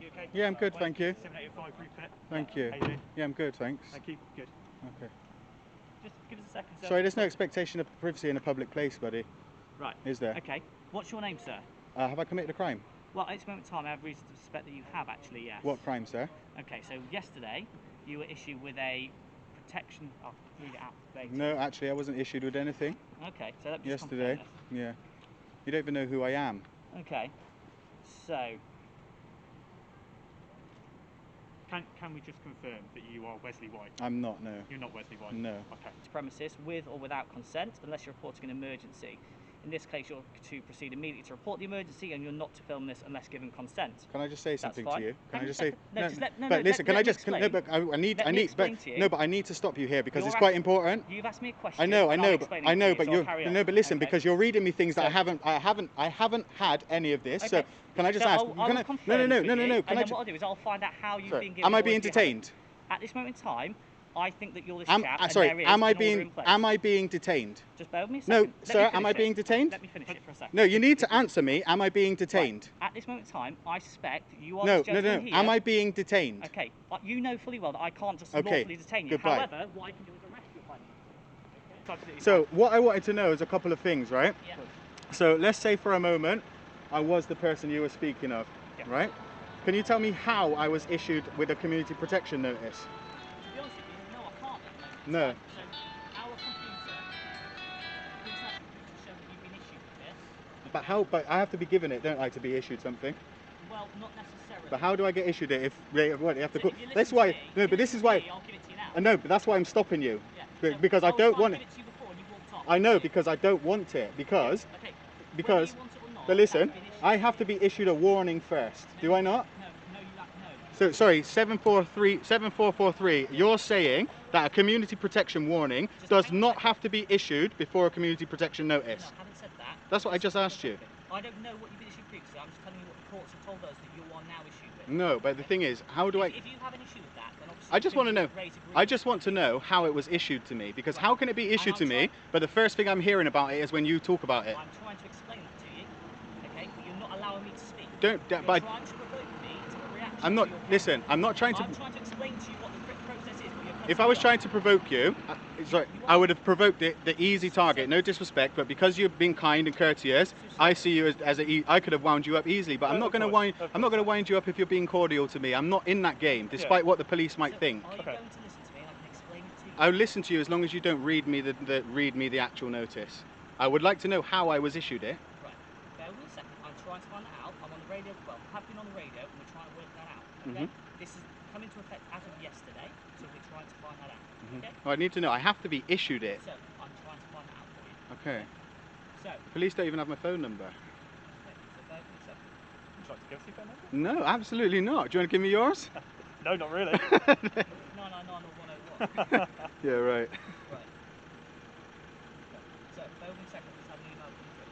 You okay? Yeah, I'm good, thank you. 785 refit. Thank you. How you doing? Yeah, I'm good, thanks. Thank you. Good. Okay. Just give us a second, sir. Sorry, there's no expectation of privacy in a public place, buddy. Right. Is there? Okay. What's your name, sir? Have I committed a crime? Well, at this moment in time, I have reason to suspect that you have actually, yes. What crime, sir? Okay, so yesterday you were issued with a protection. I'll read it out. No, actually, I wasn't issued with anything. Okay, so let me just yesterday. confirm Yeah. You don't even know who I am. this. Okay. So. Can we just confirm that you are Wesley White? I'm not, no. You're not Wesley White? No. Okay. Premises with or without consent, unless you're reporting an emergency. In this case, you're to proceed immediately to report the emergency, and you're not to film this unless given consent. Can I just say something to you? Can I just say? say? No, just let. No, but no, listen, can I just? explain. No, but I need. But I need to stop you here because it's quite important. You've asked me a question. I know, but you're. No, but listen, okay. because you're reading me things that I haven't had any of this. Okay. So can I just ask? No. Can I? No. Can I? What I'll do is I'll find out how you've been given. Am I being detained? At this moment in time, I think that you're this chap. Sorry, and there is am I being detained? Just bear with me a second. No, sir, am I being detained? Let me finish it for a second. No, you need to answer me. Am I being detained? Right. At this moment in time, I suspect you are. No. Here. Am I being detained? Okay, you know fully well that I can't just lawfully detain you. Goodbye. However, what I can do is arrest you if I need. So what I wanted to know is a couple of things, right? Yeah. So let's say for a moment I was the person you were speaking of, yeah. Right? Can you tell me how I was issued with a community protection notice? To be honest with you, no, I can't at the moment. No. So our computer, please ask you to show that you've been issued with this. But how? But I have to be given it, don't I, to be issued something? Well, not necessarily. But how do I get issued it if they have to so call? That's why. No, but this is why. I'll give it to you now. I know, but that's why I'm stopping you. Yeah. Because I don't want it. Give it to you before and you walked off. I know, because I don't want it. Because. Okay. Because. Whether you want it or not, But listen, that's been issued. I have to be issued a warning first. No, Do I not? No, you no. So sorry, 7443. You're saying that a community protection warning does not have to be issued before a community protection notice. No, I haven't said that. That's what I just asked you. I don't know what you've been issued previously. I'm just telling you what the courts have told us that you are now issued with. No, but the thing is, how do I? If you have an issue with that, then obviously. I just want to know. I just want to know how it was issued to me, because how can it be issued to me, but the first thing I'm hearing about it is when you talk about it. I'm trying to explain that to you, okay? But you're not allowing me to speak. You're trying to provoke me to a reaction. I'm not. Listen, I'm not trying to. I'm trying to explain to you what the process is. If I was trying to provoke you, I would have provoked the easy target. No disrespect, but because you've been kind and courteous, I see you as I could have wound you up easily. But I'm not going to wind. I'm not going to wind you up if you're being cordial to me. I'm not in that game, despite what the police might think. Are you going to listen to me and I can explain it to you? I'll listen to you as long as you don't read me the actual notice. I would like to know how I was issued it. Right. Bear with me a second. I'm trying to find that out. I'm on the radio. Well, have been on the radio, and we're trying to work that out. Okay. This is coming to effect as of yesterday, so we're trying to find that out. Okay. Well, I need to know. I have to be issued it. So I'm trying to find that out for you. Okay. So. Police don't even have my phone number. Okay, so bear with me a second. Would you like to give us your phone number? No, absolutely not. Do you want to give me yours? No, not really. 999 or 101. Yeah, right. Right. So bear with me a second. Just have an email come through.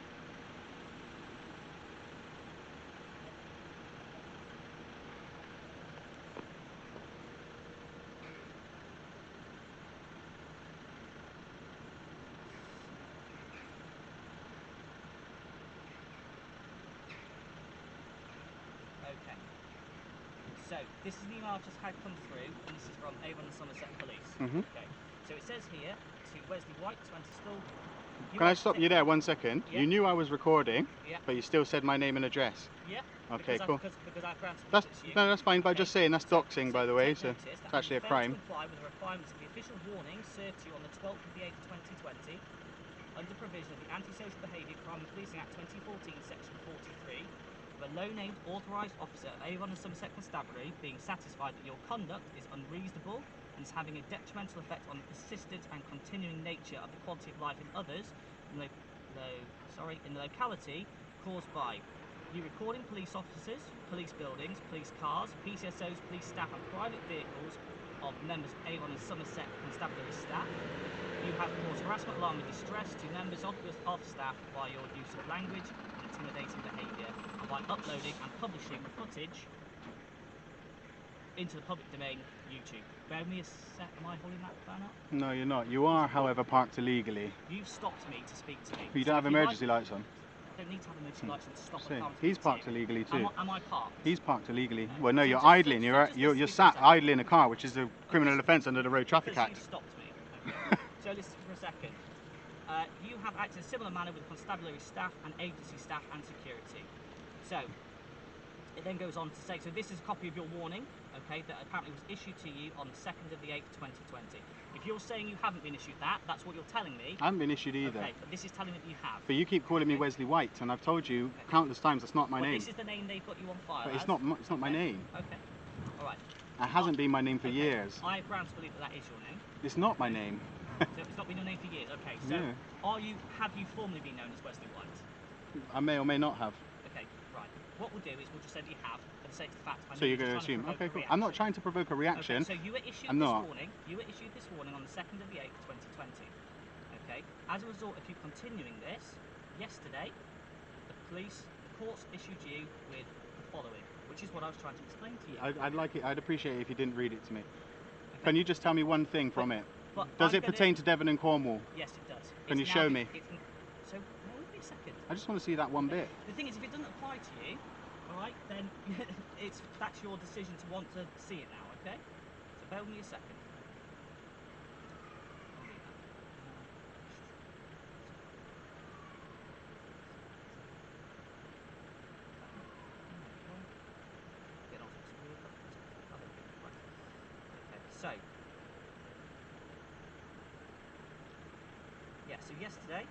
Okay. So this is an email I've just had come through, and this is from Avon and Somerset Police. Okay. So it says here to Wesley White to enter school. Can I stop you there 1 second? Yeah. You knew I was recording, Yeah. but you still said my name and address. Yeah. Okay, because cool. Because I've granted That's to you. no, that's fine. But Okay. just saying that's doxing, by the way. So Take notice it's that actually a you failed crime. to comply with the requirements of the official warning served to you on the 12th of the 8th, 2020, under provision of the Antisocial Behaviour Crime and Policing Act 2014, Section 43, of a low-named authorised officer of Avon and Somerset Constabulary being satisfied that your conduct is unreasonable and is having a detrimental effect on the persistent and continuing nature of the quality of life in others in the locality caused by you recording police officers, police buildings, police cars, PCSOs, police staff and private vehicles of members of Avon and Somerset Constabulary staff. You have caused harassment, alarm and distress to members of staff by your use of language and intimidating behaviour, and by uploading and publishing the footage into the public domain, YouTube. Bear with me a sec. Am I holding that banner? No, you're not. You are, however, parked illegally. You've stopped me to speak to me. You don't have emergency lights on. don't need to have emergency lights on to stop a See, car. he's parked illegally too. Am I parked? He's parked illegally. No. Well, no, So you're just- idling. so You're just you're, listen you're to me sat for a second. idling a car, which is a criminal offence under the Road Traffic Because Act. you stopped me. Okay. So listen for a second. You have acted in a similar manner with constabulary staff and agency staff and security. So it then goes on to say, so this is a copy of your warning, okay, that apparently was issued to you on the 2nd of the 8th, 2020. If you're saying you haven't been issued that, that's what you're telling me. I haven't been issued either. Okay, but this is telling me that you have. But you keep calling me Okay. Wesley White, and I've told you countless times that's not my Well, name. this is the name they've got you on file But as. it's not my name. Okay. All right. It hasn't been my name for Okay. years. I have grounds to believe that that is your name. It's not my name. So it's not been your name for years. Okay. So Yeah. have you formerly been known as Wesley White? I may or may not have. Okay. Right. What we'll do is we'll just say that you have, for the sake of the fact. So you're going to assume? Okay, cool. I'm not trying to provoke a reaction. Okay, so you were issued I'm this not. warning. You were issued this warning on the 2nd of the 8th, 2020. Okay. As a result of you continuing this, yesterday, the courts issued you with the following, which is what I was trying to explain to you. I'd appreciate it if you didn't read it to me. Okay. Can you just tell me one thing from it? But Does I'm it pertain to Devon and Cornwall? Yes, it does. Can you It's show now me? So, wait me a second. I just want to see that one bit. The thing is, if it doesn't apply to you, all right, then that's your decision to want to see it now, okay? So bear with me a second. So, yeah, so yesterday,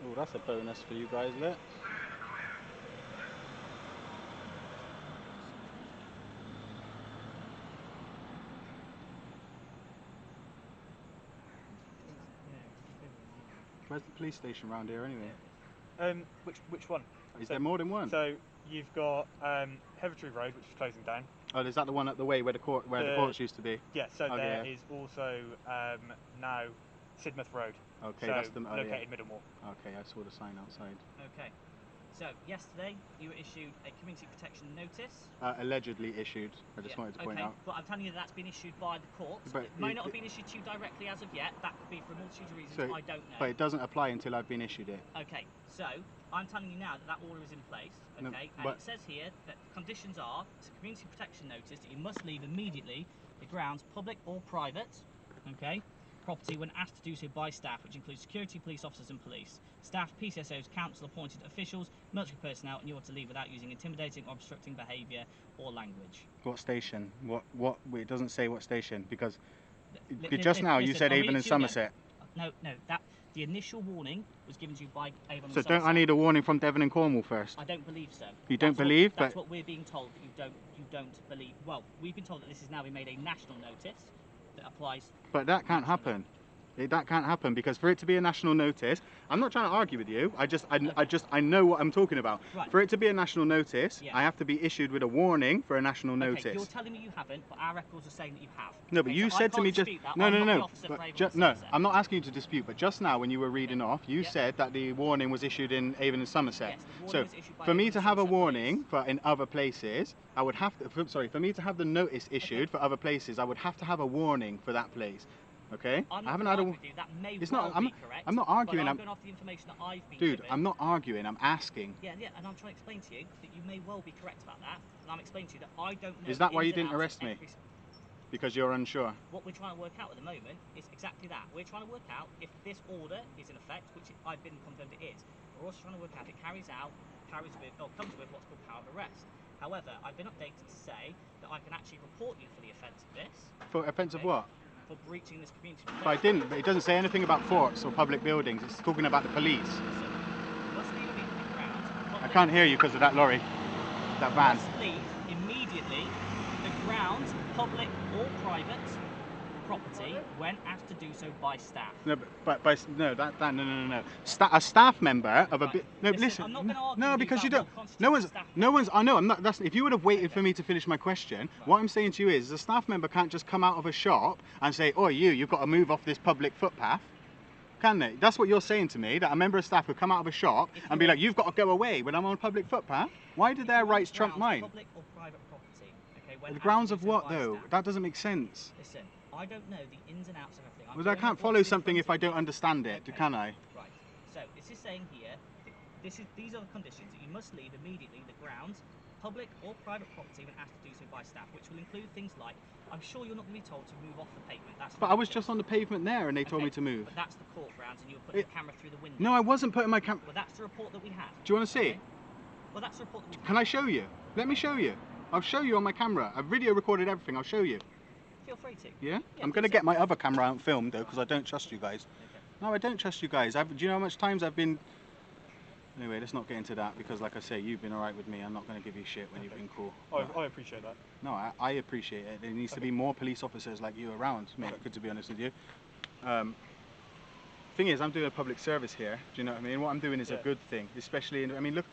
Oh, that's a bonus for you guys, look. Where's the police station around here anyway? Which one? Is there more than one? So you've got Hevertree Road, which is closing down. Oh, is that the one up the way where the courts used to be? Yeah. So Oh, there yeah. is also now Sidmouth Road. Okay, so that's the located Middlemore. Okay, I saw the sign outside. okay. So yesterday you were issued a community protection notice. Allegedly issued. I just wanted to point okay, out. but I'm telling you that's been issued by the courts. But it may not have been issued to you directly as of yet. That could be for a multitude of reasons. So, I don't know. But it doesn't apply until I've been issued it. Okay, so I'm telling you now that that order is in place. Okay, No, and but it says here that conditions are: it's a community protection notice that you must leave immediately the grounds, public or private. Okay. Property when asked to do so by staff, which includes security, police officers and police. Staff, PCSOs, council appointed officials, military personnel, and you are to leave without using intimidating or obstructing behaviour or language. What station? What? It doesn't say what station because Li- just now you listen, said I'll read Avon it and to you again. Somerset. No, that the initial warning was given to you by Avon and So Somerset. don't I need a warning from Devon and Cornwall first? I don't believe so. You don't believe? That's But what we're being told. That you don't believe. Well, we've been told that this has now been made a national notice that applies. But that can't nationally. happen. That can't happen because for it to be a national notice, I'm not trying to argue with you. I know what I'm talking about. Right. For it to be a national notice, Yeah. I have to be issued with a warning for a national Okay, notice. you're telling me you haven't, but our records are saying that you have. No, but Okay, you so I said to can't me just dispute that. no, I'm no, not the no. officer But for Avon and no, Somerset. I'm not asking you to dispute. But just now, when you were reading off, you Yeah. said that the warning was issued in Avon and Somerset. Yes, the warning So was issued by for me Avon to and have a Somerset warning for in other places, I would have to. Sorry, for me to have the notice issued Okay. for other places, I would have to have a warning for that place. Okay? I'm I haven't not had a. arguing with you. That may It's well not. be correct. I'm not arguing. But I'm I'm going off the information that I've been dude. given. I'm not arguing. I'm asking. Yeah, and I'm trying to explain to you that you may well be correct about that, and I'm explaining to you that I don't know. Is that the why you ins and didn't outs of arrest me? every Because you're unsure. What we're trying to work out at the moment is exactly that. We're trying to work out if this order is in effect, which I've been confirmed it is. We're also trying to work out if it comes with what's called power of arrest. However, I've been updated to say that I can actually report you for the offence of this. For offence of Okay. what? For breaching this community. But I didn't. But it doesn't say anything about forts or public buildings. It's talking about the police. Listen, you must leave immediately the grounds. I can't hear you because of that lorry, that van. Must leave immediately the grounds, public or private, property when asked to do so by staff. No, no. A staff member of a bit. No, listen. I'm not going to argue No, with because you about don't. what constitutes No a one's. staff No member. one's. I know. I'm not. That's. If you would have waited Okay. for me to finish my question, Right. what I'm saying to you is, a staff member can't just come out of a shop and say, "Oh, you've got to move off this public footpath." Can they? That's what you're saying to me. That a member of staff could come out of a shop and be like, "You've got to go away when I'm on a public footpath." Why do If their you're on rights the trump grounds, mine? Public or private property. Okay, when The asked grounds to of do so what by though? staff. That doesn't make sense. Listen, I don't know the ins and outs of everything. I'm Well, I going can't off follow what's in something front if I of don't me. understand it, Okay. can I? Right. So this is saying here, these are the conditions that you must leave immediately the grounds, public or private property when asked to do so by staff, which will include things like, I'm sure you're not going to be told to move off the pavement. That's But I was ridiculous. just on the pavement there and they told Okay, me to move. But that's the court grounds, and you were putting the camera through the window. No, I wasn't putting my camera. Well, that's the report that we had. Do you want to see? Okay? Well, that's the report that we Can I show you? Let me show you. I'll show you on my camera. I've video recorded everything. I'll show you. Feel free to. Yeah? Yeah, I'm going to please get do. my other camera out and film though, because I don't trust you guys. Okay. No, I don't trust you guys. Do you know how much times I've been... Anyway, let's not get into that, because like I say, you've been alright with me. I'm not going to give you shit when you've been cool. I appreciate that. No, I appreciate it. There needs to be more police officers like you around, mate. Good to be honest with you. Thing is, I'm doing a public service here. Do you know what I mean? What I'm doing is a good thing, especially in, I mean, look,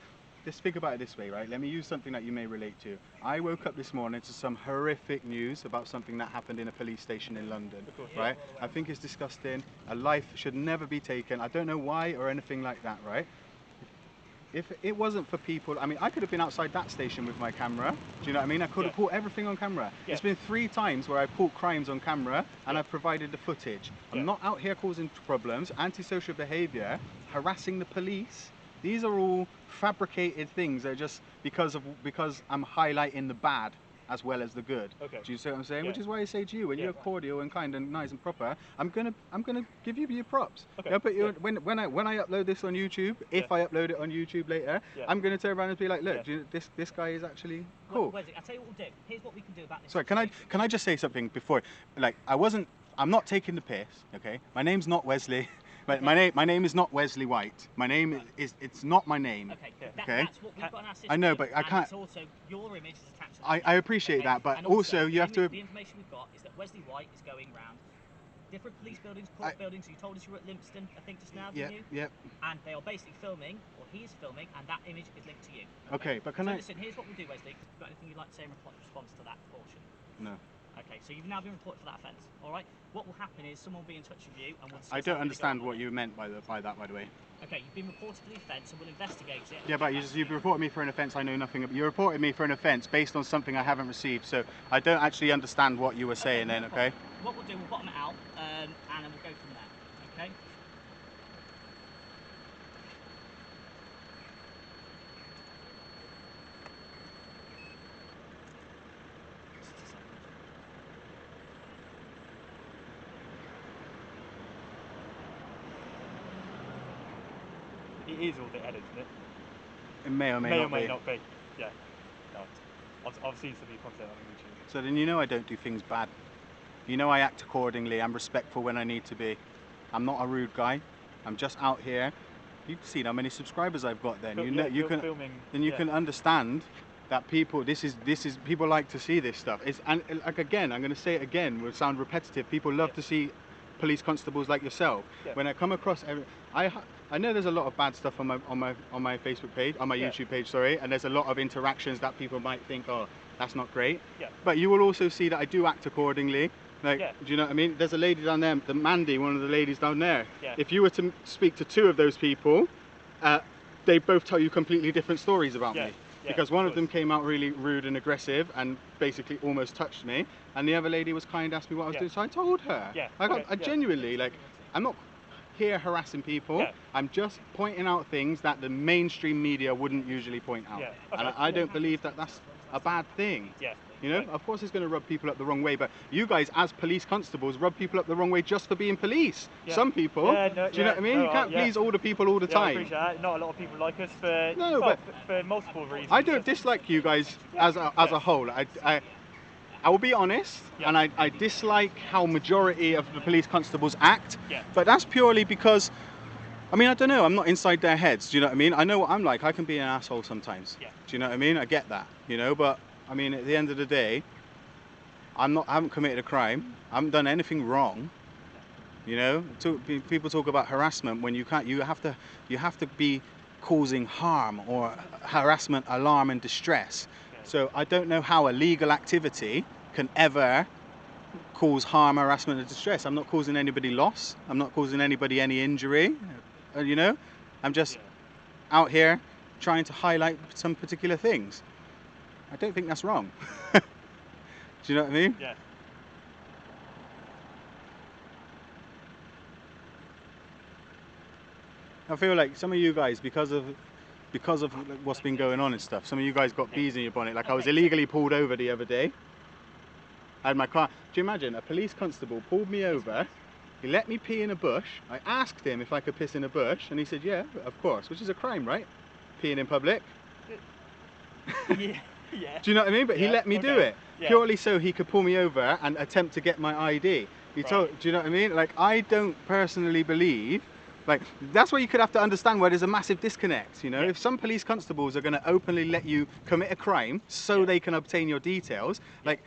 just think about it this way, right? Let me use something that you may relate to. I woke up this morning to some horrific news about something that happened in a police station in London, Of course. right? I think it's disgusting. A life should never be taken. I don't know why or anything like that, right? If it wasn't for people, I mean, I could have been outside that station with my camera. Do you know what I mean? I could have caught everything on camera. Yeah. It's been 3 times where I've caught crimes on camera and I've provided the footage. I'm not out here causing problems, antisocial behaviour, harassing the police. These are all fabricated things. They're just because I'm highlighting the bad as well as the good. Okay. Do you see what I'm saying? Yeah. Which is why I say to you, when Yeah. you're cordial and kind and nice and proper, I'm gonna give you your props. Okay. Yeah, but Yeah. when I upload this on YouTube, if I upload it on YouTube later, I'm gonna turn around and be like, look, this guy is actually cool. Wesley, I'll tell you what we'll do. Here's what we can do about this. Sorry, can I just say something before? Like, I'm not taking the piss, okay? My name's not Wesley. My name is not Wesley White. My name it's not my name. Okay. Okay. That's what we've got in our system. I know, but I and can't. It's also your image is attached to I appreciate that, but and also you have to. The information we've got is that Wesley White is going round different police buildings, court buildings. You told us you were at Limpston, I think, just now, didn't you? Yep. And they are basically filming, or he is filming, and that image is linked to you. Okay, but listen, here's what we'll do, Wesley. Have you got anything you'd like to say in response to that portion? No. Okay, so you've now been reported for that offence. All right. What will happen is someone will be in touch with you, and we'll. I don't understand what you meant by that, by the way. Okay, you've been reported for the offence, and we'll investigate it. Yeah, but you've reported me for an offence I know nothing about. You reported me for an offence based on something I haven't received, so I don't actually understand what you were saying then, okay? What we'll do, we'll bottom it out, and then we'll go from there, okay? It is audit headed, isn't it? It may or may not be. Yeah. No. I've seen some of your content on YouTube. So then you know I don't do things bad. You know I act accordingly. I'm respectful when I need to be. I'm not a rude guy. I'm just out here. You've seen how many subscribers I've got. Then you can understand that people. This is people like to see this stuff. And like again, I'm going to say it again. Will sound repetitive. People love to see police constables like yourself. Yeah. When I come across, I know there's a lot of bad stuff on my Facebook page, on my YouTube page, sorry, and there's a lot of interactions that people might think, oh, that's not great. Yeah. But you will also see that I do act accordingly. Like, do you know what I mean? There's a lady down there, the Mandy, one of the ladies down there. Yeah. If you were to speak to 2 of those people, they both tell you completely different stories about me. Because one of them came out really rude and aggressive and basically almost touched me, and the other lady was kind, asked me what I was doing, so I told her. I genuinely, like, I'm not here harassing people. I'm just pointing out things that the mainstream media wouldn't usually point out. And I don't believe that that's a bad thing. You know, of course it's going to rub people up the wrong way, but you guys as police constables rub people up the wrong way just for being police. Some people, do you know what I mean? You can't please all the people all the time. I appreciate that. Not a lot of people like us for, for multiple reasons. I don't dislike you guys as a whole. I will be honest, and I dislike how majority of the police constables act, but that's purely because, I mean, I don't know, I'm not inside their heads, do you know what I mean? I know what I'm like, I can be an asshole sometimes, do you know what I mean? I get that, you know, but I mean, at the end of the day, I haven't committed a crime. I haven't done anything wrong. You know, people talk about harassment when you can't. You have to be causing harm or harassment, alarm, and distress. So I don't know how a legal activity can ever cause harm, harassment, and distress. I'm not causing anybody loss. I'm not causing anybody any injury. You know, I'm just out here trying to highlight some particular things. I don't think that's wrong. Do you know what I mean? Yeah. I feel like some of you guys, because of what's been going on and stuff, some of you guys got bees in your bonnet. Like I was illegally pulled over the other day. I had my car. Do you imagine? A police constable pulled me over. He let me pee in a bush. I asked him if I could piss in a bush, and he said, "Yeah, of course," which is a crime, right? Peeing in public. Yeah. Yeah. Do you know what I mean? But he let me do it purely so he could pull me over and attempt to get my ID. He told. Do you know what I mean? Like I don't personally believe. Like that's where you could have to understand where there's a massive disconnect. You know, if some police constables are going to openly let you commit a crime so they can obtain your details, like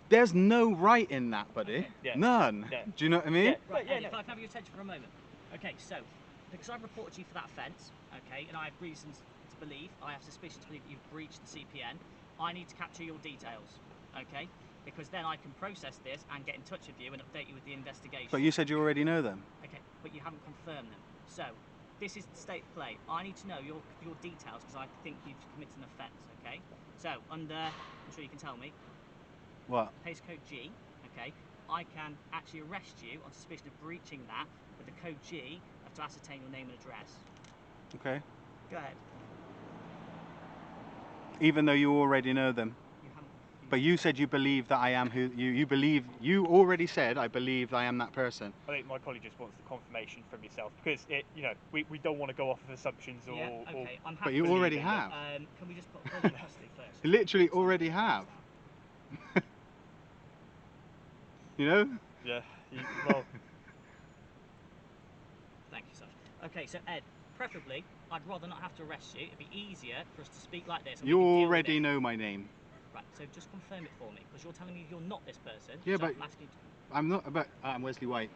there's no right in that, buddy. None. Do you know what I mean? Right, Eddie, if I can have your attention for a moment. Okay, so because I've reported you for that offence, okay, and I have reasons to believe, I have suspicion to believe that you've breached the CPN, I need to capture your details, okay? Because then I can process this and get in touch with you and update you with the investigation. But you said you already know them. Okay, but you haven't confirmed them. So, this is the state of play. I need to know your details because I think you've committed an offence, okay? So, under, I'm sure you can tell me. What? Case code G, okay? I can actually arrest you on suspicion of breaching that with the code G. I have to ascertain your name and address. Okay. Go ahead. Even though you already know them. But you said you believe that I am who you believe. You already said I believe I am that person. I think my colleague just wants the confirmation from yourself because you know, we don't want to go off of assumptions or. Yeah, okay. I'm happy. But you already have. Can we just put full custody first? You literally already have. You know? Yeah. Well. Thank you, Saj. Okay, so Ed, preferably, I'd rather not have to arrest you. It'd be easier for us to speak like this. And you already know my name. Right, so just confirm it for me, because you're telling me you're not this person. Yeah, so but I'm not. But I'm Wesley White.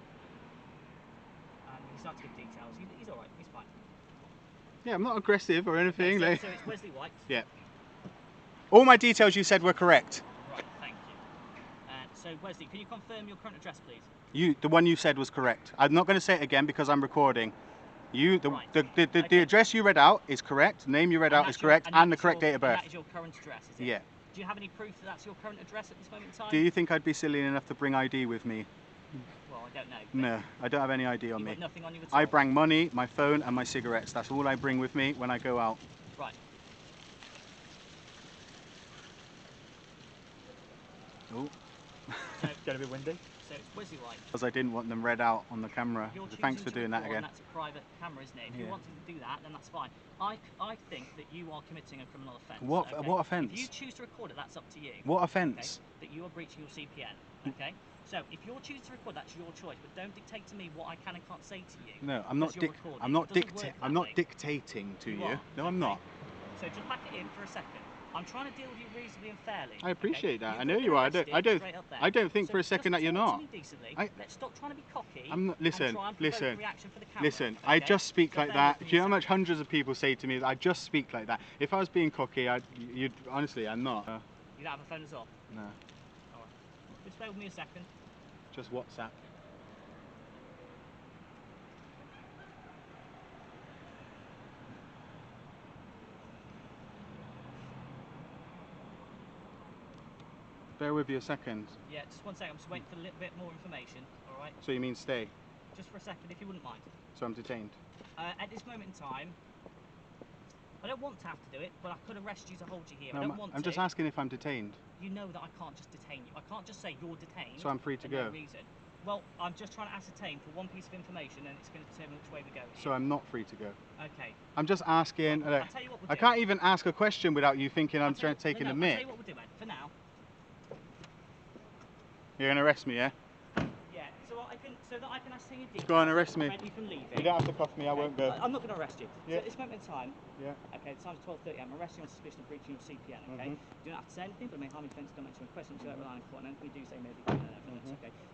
He's not to give details. He's all right. He's fine. Yeah, I'm not aggressive or anything. Okay, so it's Wesley White. Yeah. All my details you said were correct. Right, thank you. So Wesley, can you confirm your current address, please? The one you said was correct. I'm not going to say it again because I'm recording. The address you read out is correct. The name you read out is correct, and the correct date of birth. That is your current address, is it? Yeah. Do you have any proof that that's your current address at this moment in time? Do you think I'd be silly enough to bring ID with me? Well, I don't know. No, I don't have any ID on me. Got nothing on you at all? I bring money, my phone, and my cigarettes. That's all I bring with me when I go out. Right. Oh. So it's going to be windy. So it's Wesley White. Because I didn't want them read out on the camera. Thanks for doing that again. That's a private camera, isn't it? If you want to do that, then that's fine. I think that you are committing a criminal offence. What offence? If you choose to record it, that's up to you. What offence? Okay? That you are breaching your CPN. Okay. So if you're choosing to record, that's your choice. But don't dictate to me what I can and can't say to you. No, I'm not. I'm not dictating to you. No, I'm not. So just back it in for a second. I'm trying to deal with you reasonably and fairly. I appreciate that. I know you are. I don't think for a second that you're not. Let's stop trying to be cocky. I'm not. Listen. Okay? I just speak like that. Do you know how much hundreds of people say to me that I just speak like that? If I was being cocky, you'd honestly, I'm not. You don't have a phone as well? No. Alright. Just bear with me a second. Just WhatsApp. Bear with you a second. Yeah, just 1 second. I'm just waiting for a little bit more information. All right. So you mean stay? Just for a second, if you wouldn't mind. So I'm detained. At this moment in time, I don't want to have to do it, but I could arrest you to hold you here. No, I don't want I'm just asking if I'm detained. You know that I can't just detain you. I can't just say you're detained. So I'm free to go. No reason. Well, I'm just trying to ascertain for one piece of information, and it's going to determine which way we go. So I'm not free to go. Okay. I'm just asking. I'll tell you what we'll do. I can't even ask a question without you thinking I'm trying to take a mick. I'll tell you what we'll do, Ed. For now. You're going to arrest me, yeah? Yeah. So I can. so that I can ascertain your details. Go on, arrest me. Prevent you from leaving. You don't have to cuff me, I won't go. I'm not going to arrest you. Yeah. So at this moment in time, Yeah. okay, the time's 12:30. I'm arresting you on suspicion of breaching your CPN. Okay. You don't have to say anything, but it may harm your defence. Don't mention a question. So rely on court, and anything you do say may be given and evidence. Okay.